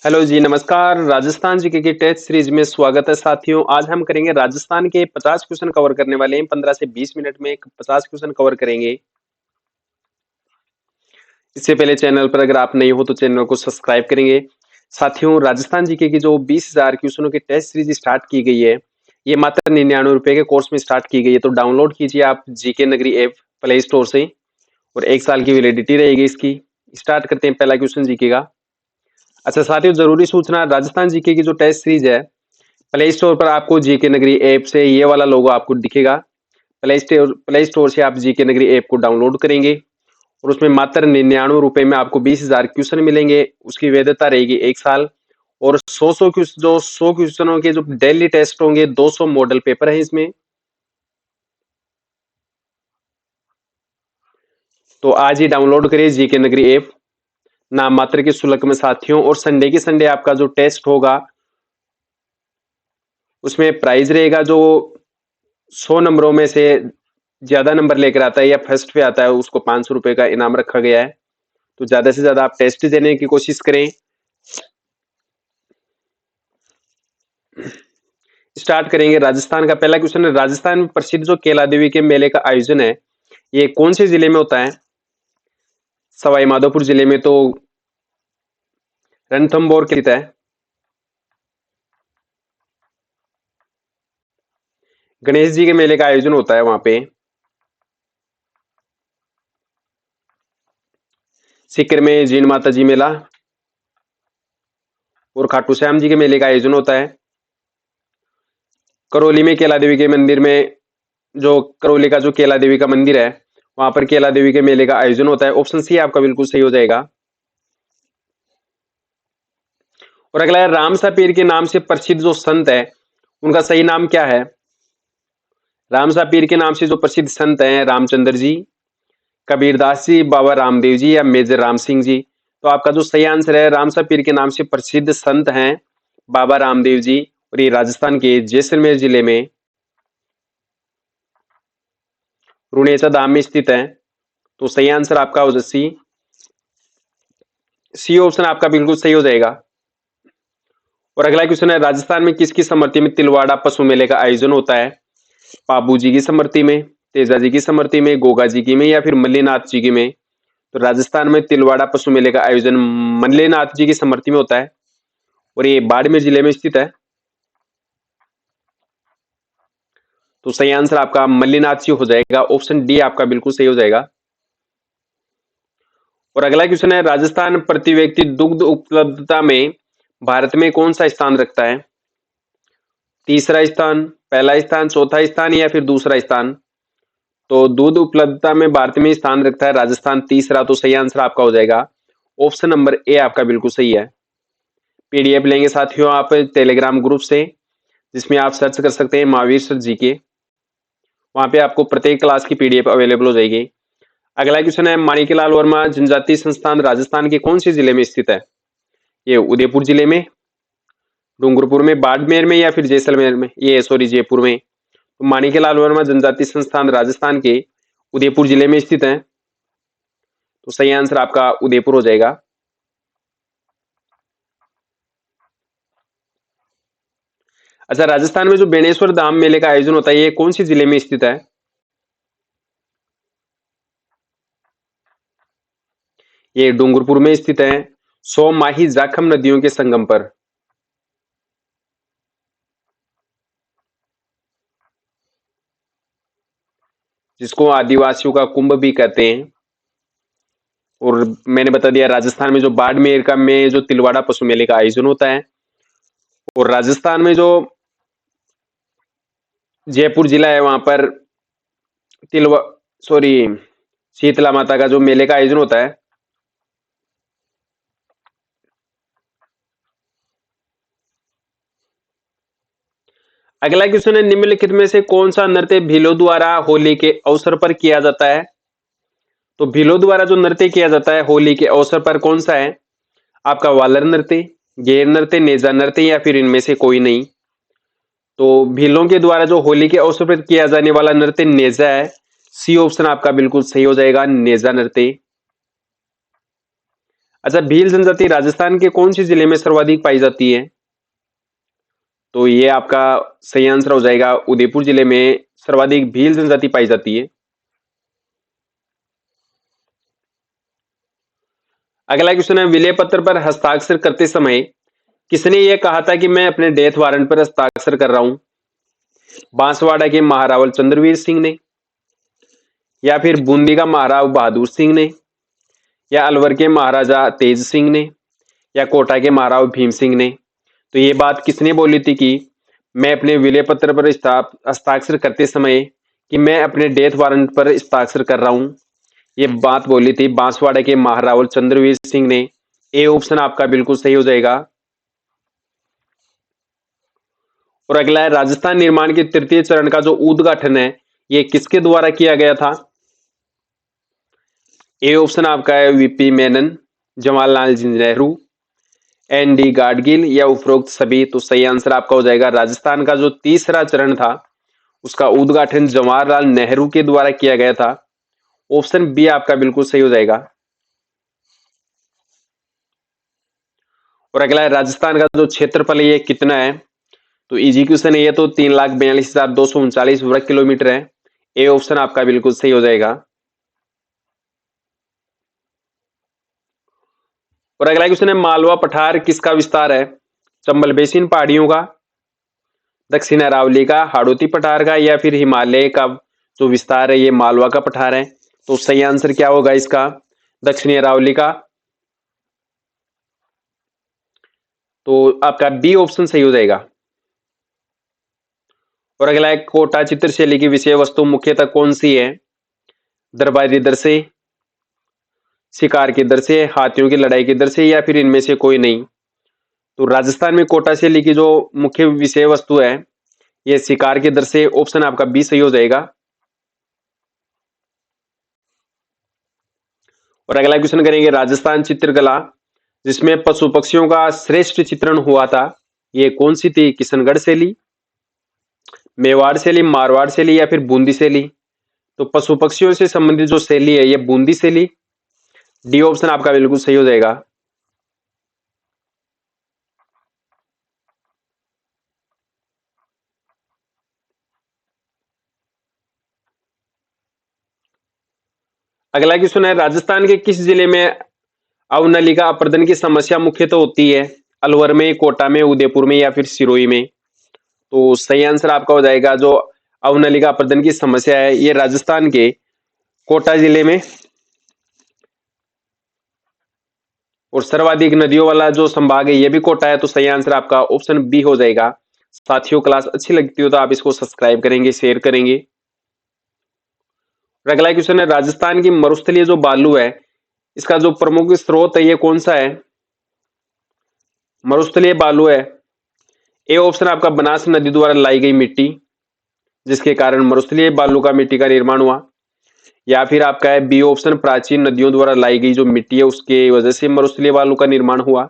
Hello जी, नमस्कार। Rajasthan GK की test series में स्वागत है साथियों। आज हम करेंगे राजस्थान के 50 क्वेश्चन कवर करने वाले हैं। 15 से 20 मिनट में 50 क्वेश्चन कवर करेंगे। इससे पहले चैनल पर अगर आप नए हो तो चैनल को सब्सक्राइब करेंगे। साथियों, राजस्थान जीके की जो 20,000 क्वेश्चनों की टेस्ट सीरीज स्टार्ट की गई है, ये मात्र 99 रुपए के कोर्स में स्टार्ट की गई है। तो डाउनलोड कीजिए आप जीके नगरी ऐप प्ले स्टोर से और 1 साल की वैलिडिटी रहेगी इसकी। स्टार्ट करते हैं पहला क्वेश्चन जीके का। अच्छा साथियों, जरूरी सूचना, राजस्थान जीके की जो टेस्ट सीरीज है, प्ले स्टोर पर आपको जीके नगरी ऐप से ये वाला लोगो आपको दिखेगा। प्ले स्टोर से आप जीके नगरी ऐप को डाउनलोड करेंगे और उसमें मात्र 99 रुपए में आपको 20,000 क्वेश्चन मिलेंगे। उसकी वैधता रहेगी 1 साल और 100 क्वेश्चनों के जो डेली टेस्ट होंगे, 200 मॉडल पेपर है इसमें। तो आज ही डाउनलोड करिए जीके नगरी ऐप नाम मात्र के शुल्क में साथियों। और संडे की संडे आपका जो टेस्ट होगा उसमें प्राइज रहेगा, जो 100 नंबरों में से ज्यादा नंबर लेकर आता है या फर्स्ट पे आता है उसको 500 रुपए का इनाम रखा गया है। तो ज्यादा से ज्यादा आप टेस्ट देने की कोशिश करें। स्टार्ट करेंगे। राजस्थान का पहला क्वेश्चन है, राजस्थान में प्रसिद्ध जो केला देवी के मेले का आयोजन है, ये कौन से जिले में होता है? सवाई माधोपुर जिले में तो रणथंभौर स्थित है। गणेश जी के मेले का आयोजन होता है वहां पे। सीकर में जीण माता जी मेला और खाटू श्याम जी के मेले का आयोजन होता है। करौली में केला देवी के मंदिर में, जो करौली का जो केला देवी का मंदिर है, वहां पर केला देवी के मेले का आयोजन होता है। ऑप्शन सी आपका बिल्कुल सही हो जाएगा। और अगला है, रामसा पीर के नाम से प्रसिद्ध जो संत है, उनका सही नाम क्या है? रामसा पीर के नाम से जो प्रसिद्ध संत हैं, रामचंद्र जी, कबीरदास जी, बाबा रामदेव जी या मेजर राम सिंह जी। तो आपका जो सही आंसर है, रामसा पीर के नाम से प्रसिद्ध संत हैं बाबा रामदेव जी, और ये राजस्थान के जैसलमेर जिले में रुणेचा धाम में स्थित है। तो सही आंसर आपका हो जाए सी। सी ऑप्शन आपका बिल्कुल सही हो जाएगा। और अगला क्वेश्चन है, राजस्थान में किसकी स्मृति में तिलवाड़ा पशु मेले का आयोजन होता है? पाबू जी की स्मृति में, तेजा जी की स्मृति में, गोगा जी की में या फिर मल्लीनाथ जी की में? तो राजस्थान में तिलवाड़ा पशु मेले का आयोजन मल्लीनाथ जी की स्मृति में होता है और ये बाड़मेर जिले में स्थित है। तो सही आंसर आपका मल्लीनाथ जी हो जाएगा। ऑप्शन डी आपका बिल्कुल सही हो जाएगा। और अगला क्वेश्चन है, राजस्थान प्रति व्यक्ति दुग्ध उपलब्धता में भारत में कौन सा स्थान रखता है? तीसरा स्थान, पहला स्थान, चौथा स्थान या फिर दूसरा स्थान? तो दूध उपलब्धता में भारत में स्थान रखता है राजस्थान तीसरा। तो सही आंसर आपका हो जाएगा ऑप्शन नंबर ए आपका बिल्कुल सही है। पीडीएफ लेंगे साथियों आप टेलीग्राम ग्रुप से, जिसमें आप सर्च कर सकते हैं महावीर सर जी के। वहां पे आपको प्रत्येक क्लास की पीडीएफ अवेलेबल हो जाएगी। अगला क्वेश्चन है, माणिकलाल वर्मा जनजातीय संस्थान राजस्थान के कौन से जिले में स्थित है? ये उदयपुर जिले में, डूंगरपुर में, बाड़मेर में या फिर जैसलमेर में, ये सॉरी जयपुर में। तो माणिकलाल वर्मा जनजातीय संस्थान राजस्थान के उदयपुर जिले में स्थित है। तो सही आंसर आपका उदयपुर हो जाएगा। अच्छा, राजस्थान में जो बेणेश्वर धाम मेले का आयोजन होता है, ये कौन सी जिले में स्थित है? ये डूंगरपुर में स्थित है, सोम माही जाखम नदियों के संगम पर। जिसको आदिवासियों का कुंभ भी कहते हैं। और मैंने बता दिया, राजस्थान में जो बाड़मेर का में जो तिलवाड़ा पशु मेले का आयोजन होता है, और राजस्थान में जो जयपुर जिला है वहां पर तिलवा सॉरी शीतला माता का जो मेले का आयोजन होता है। अगला क्वेश्चन है, निम्नलिखित में से कौन सा नृत्य भीलों द्वारा होली के अवसर पर किया जाता है? तो भीलों द्वारा जो नृत्य किया जाता है होली के अवसर पर, कौन सा है? आपका वालर नृत्य, गैर नृत्य, नेजा नृत्य या फिर इनमें से कोई नहीं? तो भीलों के द्वारा जो होली के अवसर पर किया जाने वाला नृत्य नेजा है। सी ऑप्शन आपका बिल्कुल सही हो जाएगा, नेजा नृत्य। अच्छा, भील जनजाति राजस्थान के कौन से जिले में सर्वाधिक पाई जाती है? तो ये आपका सही आंसर हो जाएगा, उदयपुर जिले में सर्वाधिक भील जनजाति पाई जाती है। अगला क्वेश्चन है, विलय पत्र पर हस्ताक्षर करते समय किसने यह कहा था कि मैं अपने डेथ वारंट पर हस्ताक्षर कर रहा हूं? बांसवाड़ा के महारावल चंद्रवीर सिंह ने, या फिर बूंदी का महाराव बहादुर सिंह ने, या अलवर के महाराजा तेज सिंह ने, या कोटा के महाराव भीम सिंह ने? तो ये बात किसने बोली थी कि मैं अपने विलय पत्र पर हस्ताक्षर करते समय कि मैं अपने डेथ वारंट पर हस्ताक्षर कर रहा हूं? ये बात बोली थी बांसवाड़ा के महारावल चंद्रवीर सिंह ने। ए ऑप्शन आपका बिल्कुल सही हो जाएगा। और अगला है, राजस्थान निर्माण के तृतीय चरण का जो उद्घाटन है ये किसके द्वारा किया गया था? ए ऑप्शन आपका है VP Menon, Jawaharlal ji Nehru, N D Gadgil, या उपरोक्त सभी। तो सही आंसर आपका हो जाएगा, राजस्थान का जो तीसरा चरण था उसका उद्घाटन जवाहरलाल नेहरू के द्वारा किया गया था। ऑप्शन बी आपका बिल्कुल सही हो जाएगा। और अगला है, राजस्थान का जो क्षेत्रफल है ये कितना है? तो इजी क्वेश्चन है ये, तो 3,42,239 वर्ग किलोमीटर है। ए ऑप्शन आपका बिल्कुल सही हो जाएगा। और अगला क्वेश्चन है, मालवा पठार किसका विस्तार है? चंबल बेसिन पहाड़ियों का, दक्षिण अरावली का, हाड़ौती पठार का, या फिर हिमालय का जो विस्तार है ये मालवा का पठार है? तो सही आंसर क्या होगा इसका? दक्षिणी अरावली का। तो आपका बी ऑप्शन सही हो जाएगा। और अगला है, कोटा चित्रशैली की विषय वस्तु मुख्यतः कौन सी है? दरबारी दृश्य, शिकार के दृश्य, हाथियों की लड़ाई के दृश्य, या फिर इनमें से कोई नहीं? तो राजस्थान में कोटा शैली की जो मुख्य विषय वस्तु है ये शिकार के दृश्य। ऑप्शन आपका बी सही हो जाएगा। और अगला क्वेश्चन करेंगे, राजस्थान चित्रकला जिसमें पशु पक्षियों का श्रेष्ठ चित्रण हुआ था ये कौन सी थी? किशनगढ़ शैली, मेवाड़ शैली, मारवाड़ शैली, या फिर बूंदी शैली? तो पशु पक्षियों से संबंधित जो शैली है ये बूंदी शैली। डी ऑप्शन आपका बिल्कुल सही हो जाएगा। अगला क्वेश्चन है, राजस्थान के किस जिले में अवनलिका अपर्दन की समस्या मुख्यतः होती है? अलवर में, कोटा में, उदयपुर में, या फिर सिरोही में? तो सही आंसर आपका हो जाएगा, जो अवनलिका अपर्दन की समस्या है ये राजस्थान के कोटा जिले में। और सर्वाधिक नदियों वाला जो संभाग है ये भी कोटा है। तो सही आंसर आपका ऑप्शन बी हो जाएगा। साथियों, क्लास अच्छी लगती हो तो आप इसको सब्सक्राइब करेंगे, शेयर करेंगे। और अगला क्वेश्चन है, राजस्थान की मरुस्थलीय जो बालू है इसका जो प्रमुख स्रोत है ये कौन सा है? मरुस्थलीय बालू है। ए ऑप्शन आपका बनास नदी द्वारा लाई गई मिट्टी जिसके कारण मरुस्थलीय बालू का मिट्टी का निर्माण हुआ, या फिर आपका है बी ऑप्शन प्राचीन नदियों द्वारा लाई गई जो मिट्टी है उसके वजह से मरुस्थलीय बालू का निर्माण हुआ,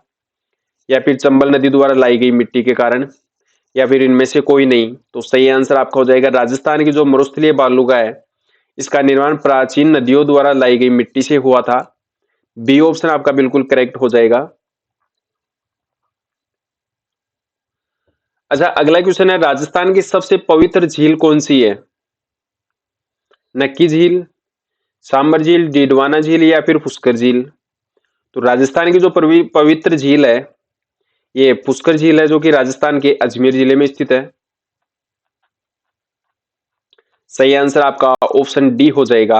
या फिर चंबल नदी द्वारा लाई गई मिट्टी के कारण, या फिर इनमें से कोई नहीं? तो सही आंसर आपका हो जाएगा, राजस्थान की जो मरुस्थलीय बालू का है इसका निर्माण प्राचीन नदियों द्वारा लाई गई मिट्टी से हुआ था। बी ऑप्शन आपका बिल्कुल करेक्ट हो जाएगा। अच्छा, अगला क्वेश्चन है, राजस्थान की सबसे पवित्र झील कौन सी है? नक्की झील, सांबर झील, डीडवाना झील, या फिर पुष्कर झील? तो राजस्थान की जो पवित्र झील है ये पुष्कर झील है जो कि राजस्थान के अजमेर जिले में स्थित है। सही आंसर आपका ऑप्शन डी हो जाएगा।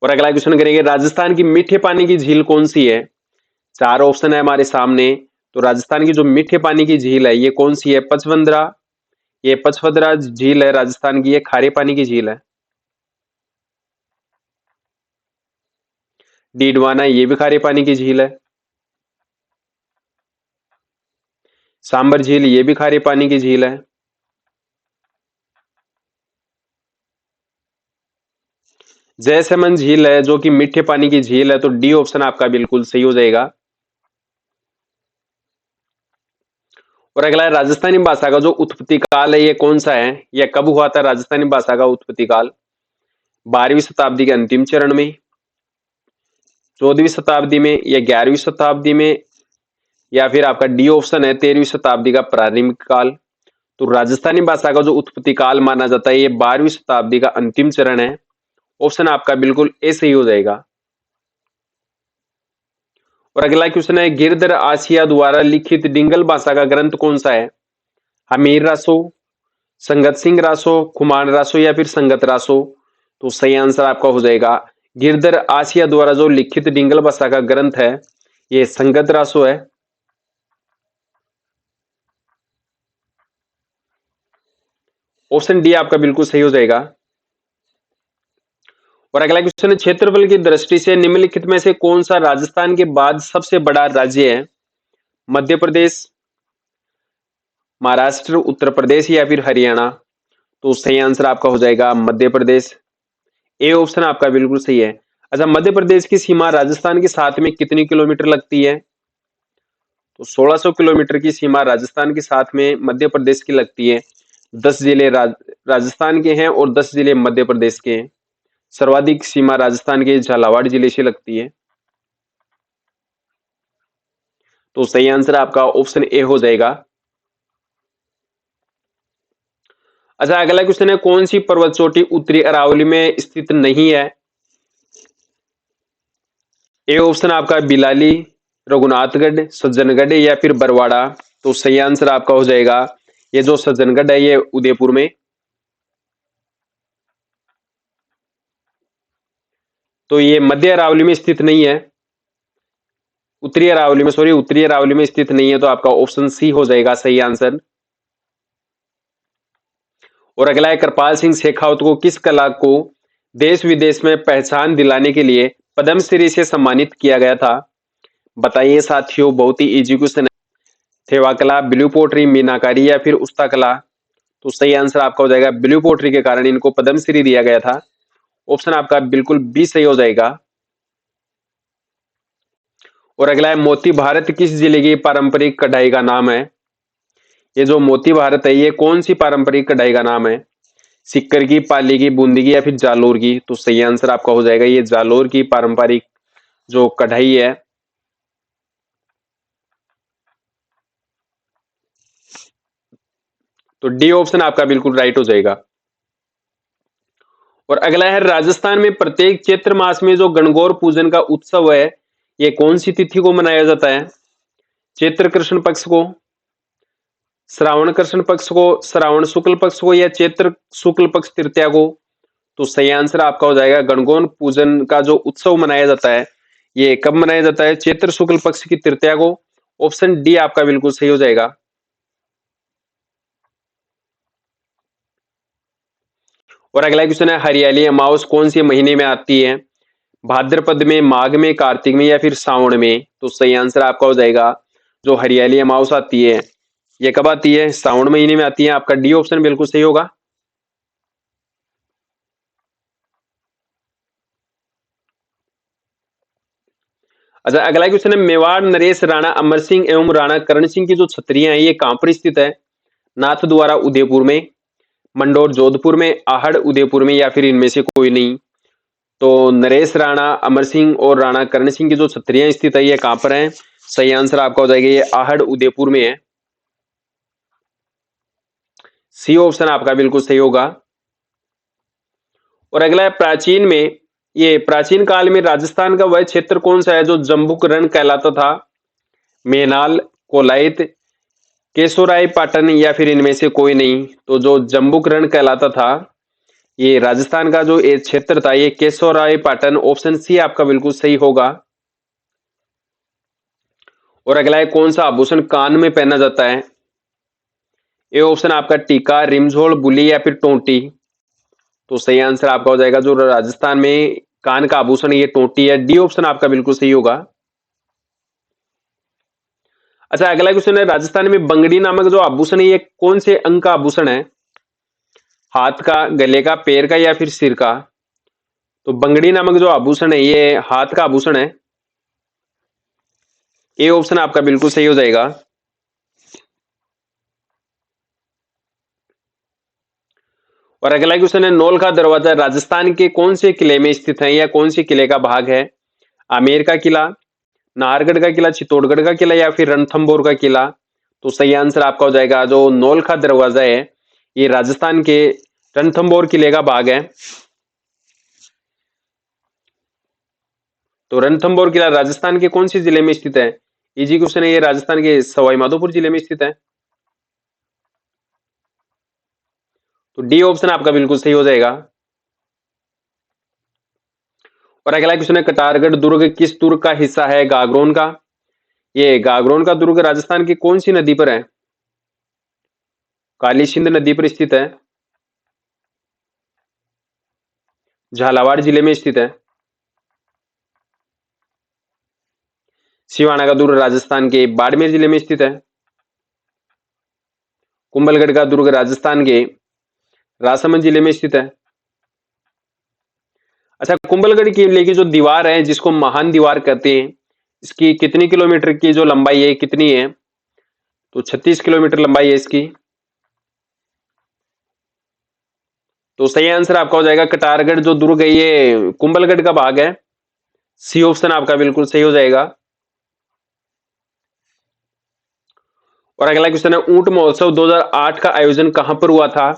और अगला क्वेश्चन करेंगे, राजस्थान की मीठे पानी की झील कौन सी है? चार ऑप्शन है हमारे सामने। तो राजस्थान की जो मीठे पानी की झील है ये कौन सी है? पचवंद्रा, ये पचवद्रा झील है राजस्थान की, ये खारे पानी की झील है। डीडवाना, ये भी खारे पानी की झील है। सांबर झील, ये भी खारे पानी की झील है। जयसमंद झील है जो कि मीठे पानी की झील है। तो डी ऑप्शन आपका बिल्कुल सही हो जाएगा। और अगला है, राजस्थानी भाषा का जो उत्पत्ति काल है ये कौन सा है? यह कब हुआ था राजस्थानी भाषा का उत्पत्ति काल? 12वीं शताब्दी के अंतिम चरण में, 14वीं शताब्दी में या 11वीं शताब्दी में, या फिर आपका डी ऑप्शन है 13वीं शताब्दी का प्रारंभिक काल। तो राजस्थानी भाषा का जो उत्पत्ति काल माना जाता है ये 12वीं शताब्दी का अंतिम चरण है। ऑप्शन आपका बिल्कुल ए सही हो जाएगा। और अगला क्वेश्चन है, गिरधर आसिया द्वारा लिखित डिंगल भाषा का ग्रंथ कौन सा है? हमीर रासो, संगत सिंह रासो, खुमान रासो या फिर संगत रासो? तो सही आंसर आपका हो जाएगा गिरधर आसिया द्वारा जो लिखित डिंगल भाषा का ग्रंथ है ये संगत रासो है। ऑप्शन डी आपका बिल्कुल सही हो जाएगा। और अगला क्वेश्चन है, क्षेत्रफल की दृष्टि से निम्नलिखित में से कौन सा राजस्थान के बाद सबसे बड़ा राज्य है? मध्य प्रदेश, महाराष्ट्र, उत्तर प्रदेश या फिर हरियाणा? तो सही आंसर आपका हो जाएगा मध्य प्रदेश। ए ऑप्शन आपका बिल्कुल सही है। अच्छा, मध्य प्रदेश की सीमा राजस्थान के साथ में कितनी किलोमीटर लगती है? तो 1600 किलोमीटर की सीमा राजस्थान के साथ में मध्य प्रदेश की लगती है। 10 जिले राजस्थान के हैं और 10 जिले मध्य प्रदेश के हैं। सर्वाधिक सीमा राजस्थान के झालावाड़ जिले से लगती है। तो सही आंसर आपका ऑप्शन ए हो जाएगा। अच्छा, अगला क्वेश्चन है, कौन सी पर्वत चोटी उत्तरी अरावली में स्थित नहीं है? ए ऑप्शन आपका बिलाली, रघुनाथगढ़, सज्जनगढ़ या फिर बरवाड़ा? तो सही आंसर आपका हो जाएगा ये जो सज्जनगढ़ है ये उदयपुर में। तो ये मध्य अरावली में स्थित नहीं है, उत्तरी अरावली में, सॉरी उत्तरी अरावली में स्थित नहीं है। तो आपका ऑप्शन सी हो जाएगा सही आंसर। और अगला है, कृपाल सिंह शेखावत को किस कला को देश विदेश में पहचान दिलाने के लिए पद्मश्री से सम्मानित किया गया था? बताइए साथियों, बहुत ही इजी क्वेश्चन है। थेवा कला, ब्लू पोट्री, मीनाकारी या फिर उस्ता कला? तो सही आंसर आपका हो जाएगा ब्लू पोट्री के कारण इनको पद्मश्री दिया गया था। ऑप्शन आपका बिल्कुल बी सही हो जाएगा। और अगला है, मोती भारत किस जिले की पारंपरिक कढ़ाई का नाम है? ये जो मोती भारत है ये कौन सी पारंपरिक कढ़ाई का नाम है? सिक्कर की, पाली की, बूंदी की या फिर जालोर की? तो सही आंसर आपका हो जाएगा ये जालोर की पारंपरिक जो कढ़ाई है। तो डी ऑप्शन आपका बिल्कुल राइट हो जाएगा। और अगला है, राजस्थान में प्रत्येक चैत्र मास में जो गणगौर पूजन का उत्सव है ये कौन सी तिथि को मनाया जाता है? चैत्र कृष्ण पक्ष को, श्रावण कृष्ण पक्ष को, श्रावण शुक्ल पक्ष को या चैत्र शुक्ल पक्ष तृतीया को? तो सही आंसर आपका हो जाएगा गणगौर पूजन का जो उत्सव मनाया जाता है ये कब मनाया जाता है? चैत्र शुक्ल पक्ष की तृतीया को। ऑप्शन डी आपका बिल्कुल सही हो जाएगा। और अगला क्वेश्चन है, हरियाली अमावस कौन से महीने में आती है? भाद्रपद में, माघ में, कार्तिक में या फिर सावन में? तो सही आंसर आपका हो जाएगा जो हरियाली अमावस आती है ये कब आती है? सावन महीने में आती है। आपका डी ऑप्शन बिल्कुल सही होगा। अच्छा, अगला क्वेश्चन है, मेवाड़ नरेश राणा अमर सिंह एवं राणा करण सिंह की जो छत्रियां हैं ये कहां पर स्थित है? नाथद्वारा उदयपुर में, मंडोर जोधपुर में, आहड़ उदयपुर में या फिर इनमें से कोई नहीं? तो नरेश राणा अमर सिंह और राणा करण सिंह की जो छत्रियां स्थित है ये कहां पर है? सही आंसर आपका हो जाएगा ये आहड़ उदयपुर में है। सी ऑप्शन आपका बिल्कुल सही होगा। और अगला है, प्राचीन काल में राजस्थान का वह क्षेत्र कौन सा है जो जम्बुक रण कहलाता था? मेनाल, कोलायत, केशोराय पाटन या फिर इनमें से कोई नहीं? तो जो जम्बुक रण कहलाता था ये राजस्थान का जो ये क्षेत्र था ये केशोराय पाटन। ऑप्शन सी आपका बिल्कुल सही होगा। और अगला है, कौन सा आभूषण कान में पहना जाता है? ए ऑप्शन आपका टीका, रिमझोल, बुली या फिर टोंटी? तो सही आंसर आपका हो जाएगा जो राजस्थान में कान का आभूषण ये टोंटी है। डी ऑप्शन आपका बिल्कुल सही होगा। अच्छा, अगला क्वेश्चन है, राजस्थान में बंगड़ी नामक जो आभूषण है ये कौन से अंग का आभूषण है? हाथ का, गले का, पैर का या फिर सिर का? तो बंगड़ी नामक जो आभूषण है ये हाथ का आभूषण है। ए ऑप्शन आपका बिल्कुल सही हो जाएगा। और अगला क्वेश्चन है, नौलखा दरवाजा राजस्थान के कौन से किले में स्थित है या कौन से किले का भाग है? आमेर का किला, नाहरगढ़ का किला, चित्तौड़गढ़ का किला या फिर रणथंभौर का किला? तो सही आंसर आपका हो जाएगा जो नौलखा दरवाजा है, ये राजस्थान के रणथंभौर किले का भाग है। तो रणथंभौर किला राजस्थान के कौन से जिले में स्थित है? इजी क्वेश्चन है, ये राजस्थान के सवाई माधोपुर जिले में स्थित है। तो डी ऑप्शन आपका बिल्कुल सही हो जाएगा। और अगला क्वेश्चन है, कटारगढ़ दुर्ग किस दुर्ग का हिस्सा है? गागरोन का। ये गागरोन का दुर्ग राजस्थान की कौन सी नदी पर है? काली सिंध नदी पर स्थित है, झालावाड़ जिले में स्थित है। सिवाना का दुर्ग राजस्थान के बाड़मेर जिले में स्थित है। कुंभलगढ़ का दुर्ग राजस्थान के राजसमंद जिले में स्थित है। अच्छा, कुंभलगढ़ किले की जो दीवार है जिसको महान दीवार कहते हैं, इसकी कितनी किलोमीटर की जो लंबाई है, कितनी है? तो 36 किलोमीटर लंबाई है इसकी। तो सही आंसर आपका हो जाएगा कटारगढ़ जो दुर्ग है ये कुंभलगढ़ का भाग है। सी ऑप्शन आपका बिल्कुल सही हो जाएगा। और अगला क्वेश्चन है, ऊंट महोत्सव 2008 का आयोजन कहां पर हुआ था?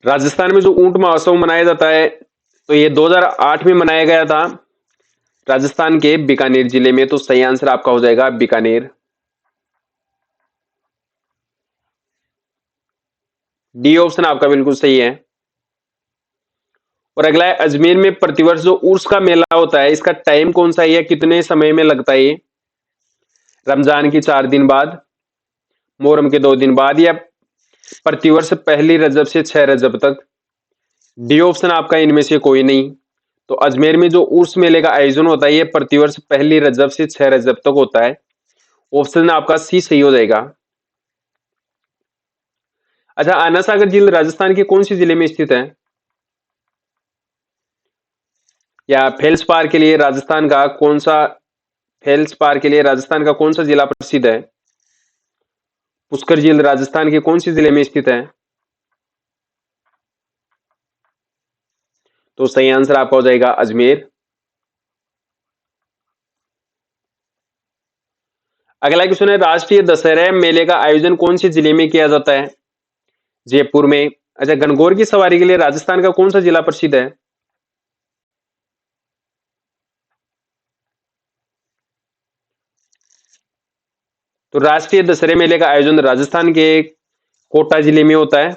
राजस्थान में जो ऊंट महोत्सव मनाया जाता है, तो ये 2008 में मनाया गया था राजस्थान के बीकानेर जिले में। तो सही आंसर आपका हो जाएगा बीकानेर। डी ऑप्शन आपका बिल्कुल सही है। और अगला है, अजमेर में प्रतिवर्ष जो उर्स का मेला होता है, इसका टाइम कौन सा है या कितने समय में लगता है? रमजान की 4 दिन बाद, मोहर्रम के 2 दिन बाद, या प्रतिवर्ष पहली रजब से 6 रजब तक? डी ऑप्शन आपका इनमें से कोई नहीं। तो अजमेर में जो उर्स मेले का आयोजन होता है, ये प्रतिवर्ष पहली रजब से 6 रजब तक होता है। ऑप्शन आपका सी सही हो जाएगा। अच्छा, आना सागर झील राजस्थान के कौन से जिले में स्थित है? या फेल्सपार के लिए राजस्थान का कौन सा फेल्सपार के लिए राजस्थान का कौन सा जिला प्रसिद्ध है? पुष्कर झील राजस्थान के कौन से जिले में स्थित है? तो सही आंसर आपका हो जाएगा अजमेर। अगला क्वेश्चन है, राष्ट्रीय दशहरा मेले का आयोजन कौन से जिले में किया जाता है? जयपुर में। अच्छा, गणगौर की सवारी के लिए राजस्थान का कौन सा जिला प्रसिद्ध है? तो राष्ट्रीय दशहरे मेले का आयोजन राजस्थान के कोटा जिले में होता है।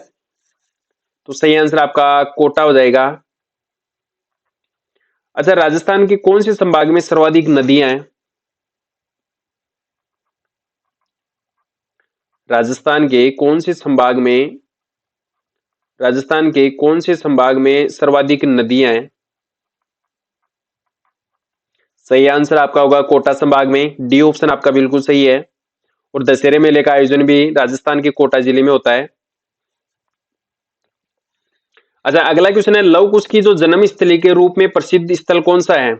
तो सही आंसर आपका कोटा हो जाएगा। अच्छा, राजस्थान के कौन से संभाग में सर्वाधिक नदियां हैं? राजस्थान के कौन से संभाग में सर्वाधिक नदियां हैं? सही आंसर आपका होगा कोटा संभाग में। डी ऑप्शन आपका बिल्कुल सही है। और दशहरे मेले का आयोजन भी राजस्थान के कोटा जिले में होता है। अच्छा, अगला क्वेश्चन है, लव कुश की जो जन्म स्थली के रूप में प्रसिद्ध स्थल कौन सा है?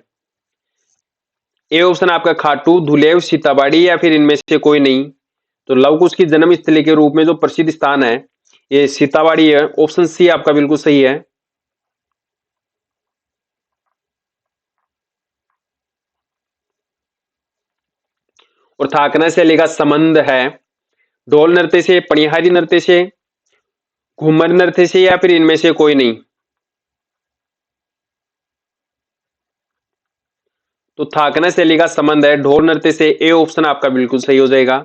ए ऑप्शन आपका खाटू, धुलेव, सीताबाड़ी या फिर इनमें से कोई नहीं? तो लव कुश की जन्म स्थली के रूप में जो प्रसिद्ध स्थान है ये सीताबाड़ी है। ऑप्शन सी आपका बिल्कुल सही है। और थाकना शैली का संबंध है ढोल नृत्य से, पणिहारी नृत्य से, घूमर नृत्य से या फिर इनमें से कोई नहीं? तो थाकना शैली का संबंध है ढोल नृत्य से। ए ऑप्शन आपका बिल्कुल सही हो जाएगा।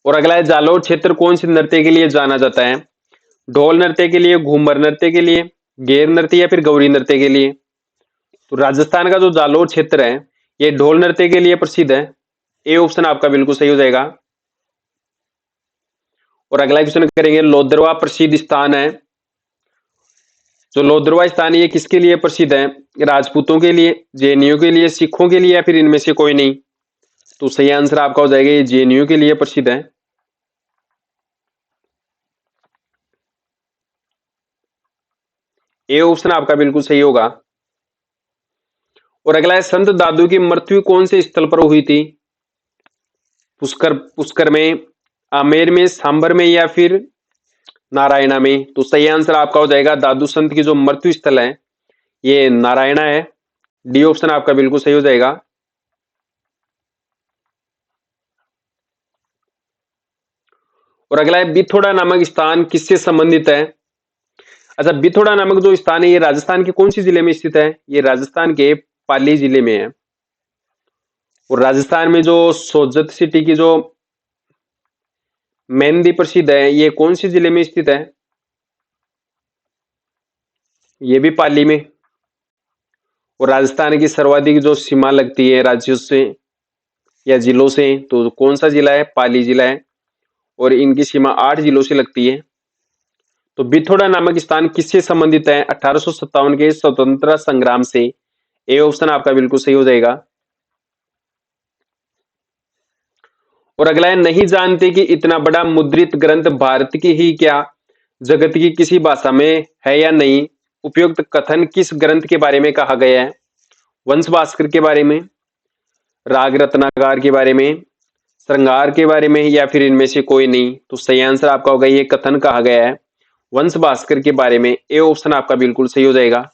और अगला है, जालोर क्षेत्र कौन से नृत्य के लिए जाना जाता है? ढोल नृत्य के लिए, घूमर नृत्य के लिए, गेर नृत्य या फिर गौरी नृत्य के लिए? तो राजस्थान का जो जालोर क्षेत्र है ये ढोल नृत्य के लिए प्रसिद्ध है। ए ऑप्शन आपका बिल्कुल सही हो जाएगा। और अगला क्वेश्चन करेंगे, लोदरवा प्रसिद्ध स्थान है। जो लोदरवा स्थान है ये किसके लिए प्रसिद्ध है? राजपूतों के लिए, जेएनयू के लिए, सिखों के लिए या फिर इनमें से कोई नहीं? तो सही आंसर आपका हो जाएगा ये जेएनयू के लिए प्रसिद्ध है। ए ऑप्शन आपका बिल्कुल सही होगा। और अगला है, संत दादू की मृत्यु कौन से स्थल पर हुई थी? पुष्कर में, आमेर में, सांबर में या फिर नारायणा में। तो सही आंसर आपका हो जाएगा दादू संत की जो मृत्यु स्थल है ये नारायणा है। डी ऑप्शन आपका बिल्कुल सही हो जाएगा। और अगला है बिथोड़ा नामक स्थान किससे संबंधित है? अच्छा, बिथोड़ा नामक जो स्थान है ये राजस्थान के कौन सी जिले में स्थित है? ये राजस्थान के पाली जिले में है। और राजस्थान में जो सोजत सिटी की जो मेहंदी प्रसिद्ध है ये कौन सी जिले में स्थित है? ये भी पाली में। और राजस्थान की सर्वाधिक जो सीमा लगती है राज्यों से या जिलों से, तो कौन सा जिला है? पाली जिला है। और इनकी सीमा 8 जिलों से लगती है। तो बिथोड़ा नामक स्थान किससे संबंधित है? 1857 के स्वतंत्रता संग्राम से। ए ऑप्शन आपका बिल्कुल सही हो जाएगा। और अगला है नहीं जानते कि इतना बड़ा मुद्रित ग्रंथ भारत की ही क्या जगत की किसी भाषा में है या नहीं। उपयुक्त कथन किस ग्रंथ के बारे में कहा गया है? वंश भास्कर के बारे में, राग रत्नाकर के बारे में, श्रृंगार के बारे में, या फिर इनमें से कोई नहीं। तो सही आंसर आपका होगा ये कथन कहा गया है वंश भास्कर के बारे में। ए ऑप्शन आपका बिल्कुल सही हो जाएगा।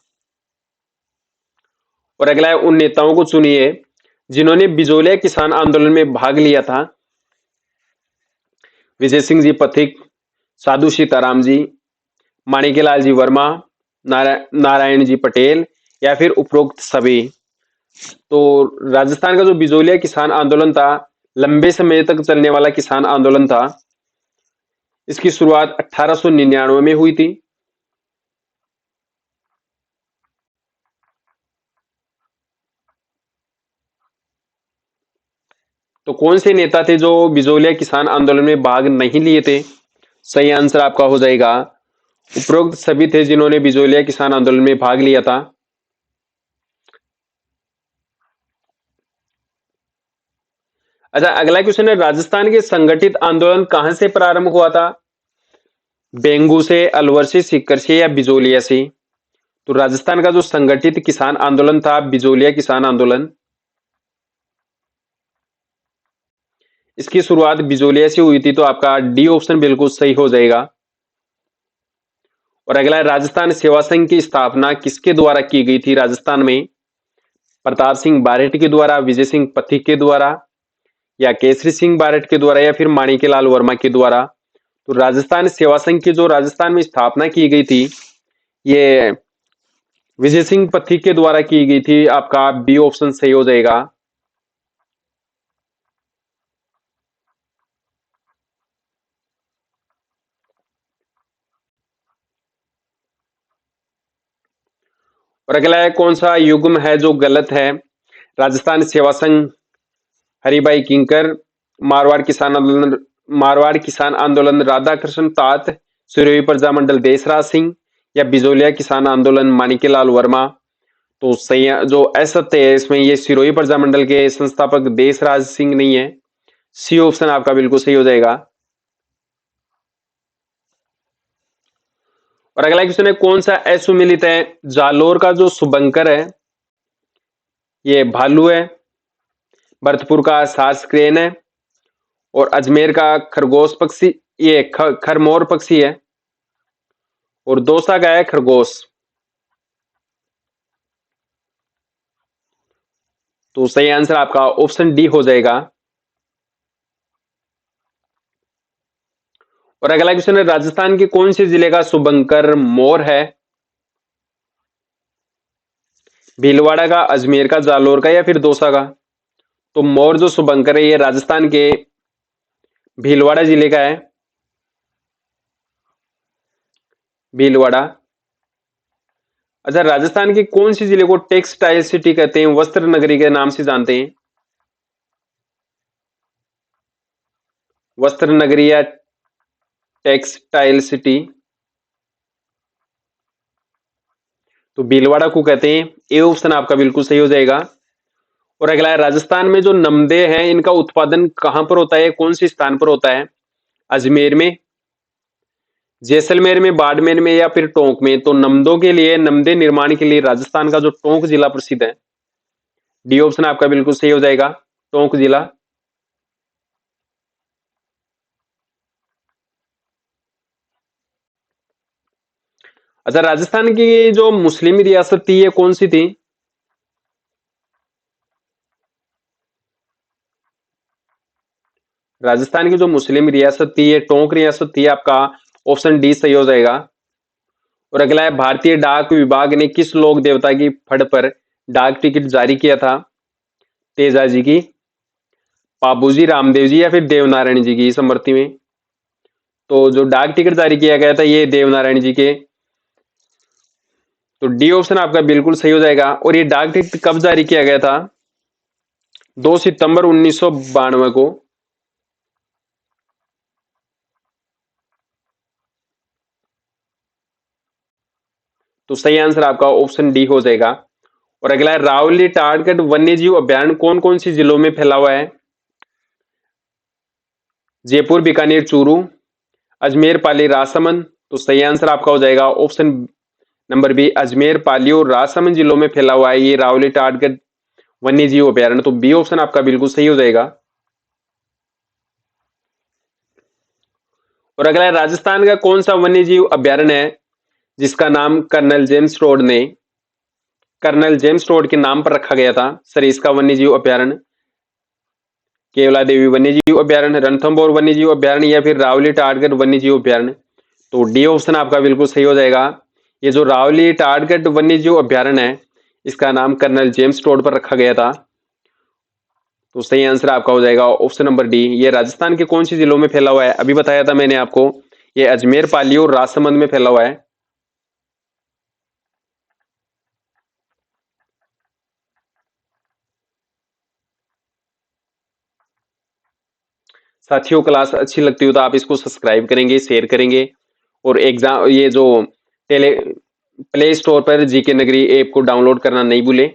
और अगला है उन नेताओं को चुनिए जिन्होंने बिजोलिया किसान आंदोलन में भाग लिया था। विजय सिंह जी पथिक, साधु सीताराम जी, माणिक्यलाल जी वर्मा, नारायण जी पटेल, या फिर उपरोक्त सभी। तो राजस्थान का जो बिजोलिया किसान आंदोलन था लंबे समय तक चलने वाला किसान आंदोलन था। इसकी शुरुआत 1899 में हुई थी। तो कौन से नेता थे जो बिजोलिया किसान आंदोलन में भाग नहीं लिए थे? सही आंसर आपका हो जाएगा उपरोक्त सभी थे जिन्होंने बिजोलिया किसान आंदोलन में भाग लिया था। अच्छा, अगला क्वेश्चन है राजस्थान के संगठित आंदोलन कहां से प्रारंभ हुआ था? बेंगू से, अलवर से, सीकर से, या बिजोलिया से? तो राजस्थान का जो संगठित किसान आंदोलन था बिजोलिया किसान आंदोलन, इसकी शुरुआत बिजोलिया से हुई थी। तो आपका डी ऑप्शन बिल्कुल सही हो जाएगा। और अगला है राजस्थान सेवा संघ की स्थापना किसके द्वारा की गई थी राजस्थान में? प्रताप सिंह बारेट के द्वारा, विजय सिंह पथिक के द्वारा, या केसरी सिंह बारेट के द्वारा, या फिर माणिक्यलाल वर्मा के द्वारा? तो राजस्थान सेवा संघ की जो राजस्थान में स्थापना की गई थी ये विजय सिंह पथिक के द्वारा की गई थी। आपका बी ऑप्शन सही हो जाएगा। और अगला है कौन सा युग्म है जो गलत है? राजस्थान सेवा संघ, हरिभाई किंकर, मारवाड़ किसान आंदोलन, मारवाड़ किसान आंदोलन राधा कृष्ण तात, सिरोही प्रजामंडल देशराज सिंह, या बिजोलिया किसान आंदोलन माणिक्यलाल वर्मा? तो सही जो असत्य है इसमें ये सिरोही प्रजामंडल के संस्थापक देशराज सिंह नहीं है। सी ऑप्शन आपका बिल्कुल सही हो जाएगा। और अगला क्वेश्चन है कौन सा असुमिलित है? जालोर का जो शुभंकर है ये भालू है, भरतपुर का सास क्रेन है, और अजमेर का खरगोश पक्षी ये खरमोर पक्षी है, और दौसा का है खरगोश। तो सही आंसर आपका ऑप्शन डी हो जाएगा। और अगला क्वेश्चन है राजस्थान के कौन से जिले का शुभंकर मोर है? भीलवाड़ा का, अजमेर का, जालोर का, या फिर दौसा का? तो मोर जो शुभंकर है ये राजस्थान के भीलवाड़ा जिले का है। भीलवाड़ा। अच्छा, राजस्थान के कौन सी जिले को टेक्सटाइल सिटी कहते हैं, वस्त्र नगरी के नाम से जानते हैं? वस्त्र नगरी या टेक्सटाइल सिटी? तो भीलवाड़ा को कहते हैं। ए ऑप्शन आपका बिल्कुल सही हो जाएगा। और अगला है राजस्थान में जो नमदे हैं इनका उत्पादन कहां पर होता है, कौन से स्थान पर होता है? अजमेर में, जैसलमेर में, बाड़मेर में, या फिर टोंक में? तो नमदों के लिए, नमदे निर्माण के लिए राजस्थान का जो टोंक जिला प्रसिद्ध है। डी ऑप्शन आपका बिल्कुल सही हो जाएगा, टोंक जिला। अच्छा, राजस्थान की जो मुस्लिम रियासत थी ये कौन सी थी? राजस्थान की जो मुस्लिम रियासत थी ये टोंक रियासत थी। आपका ऑप्शन डी सही हो जाएगा। और अगला है, भारतीय डाक विभाग ने किस लोक देवता की फड़ पर डाक टिकट जारी किया था? तेजा जी की, बाबूजी रामदेव जी, या फिर देवनारायण जी की स्मृति में? तो जो डाक टिकट जारी किया गया था ये देवनारायण जी के। तो डी ऑप्शन आपका बिल्कुल सही हो जाएगा। और ये डाक टिकट कब जारी किया गया था? 2 सितंबर 1992 को। तो सही आंसर आपका ऑप्शन डी हो जाएगा। और अगला है, रावली टारगढ़ वन्य जीव अभ्यारण्य कौन कौन सी जिलों में फैला हुआ है? जयपुर, बीकानेर, चूरू, अजमेर, पाली, राजसमंद। तो सही आंसर आपका हो जाएगा ऑप्शन नंबर बी, अजमेर, पाली और राजसमंद जिलों में फैला हुआ है ये रावली टारगढ़ वन्य जीव अभ्यारण्य। तो बी ऑप्शन आपका बिल्कुल सही हो जाएगा। और अगला है, राजस्थान का कौन सा वन्य जीव अभ्यारण्य है जिसका नाम कर्नल जेम्स रोड के नाम पर रखा गया था? सरिस्का वन्य जीव अभ्यारण्य, केवला देवी वन्य जीव अभ्यारण्य, रणथंभौर वन्य जीव अभ्यारण्य, या फिर रावली टारगढ़ वन्य जीव अभ्यारण्य? तो डी ऑप्शन आपका बिल्कुल सही हो जाएगा। ये जो रावली टारगढ़ वन्य जीव अभ्यारण्य है इसका नाम कर्नल जेम्स रोड पर रखा गया था। तो सही आंसर आपका हो जाएगा ऑप्शन नंबर डी। ये राजस्थान के कौन सी जिलों में फैला हुआ है? अभी बताया था मैंने आपको, ये अजमेर, पाली और राजसमंद में फैला हुआ है। साथियों, क्लास अच्छी लगती हो तो आप इसको सब्सक्राइब करेंगे, शेयर करेंगे। और एग्जाम ये जो टेले प्ले स्टोर पर जीके नगरी ऐप को डाउनलोड करना नहीं भूलें।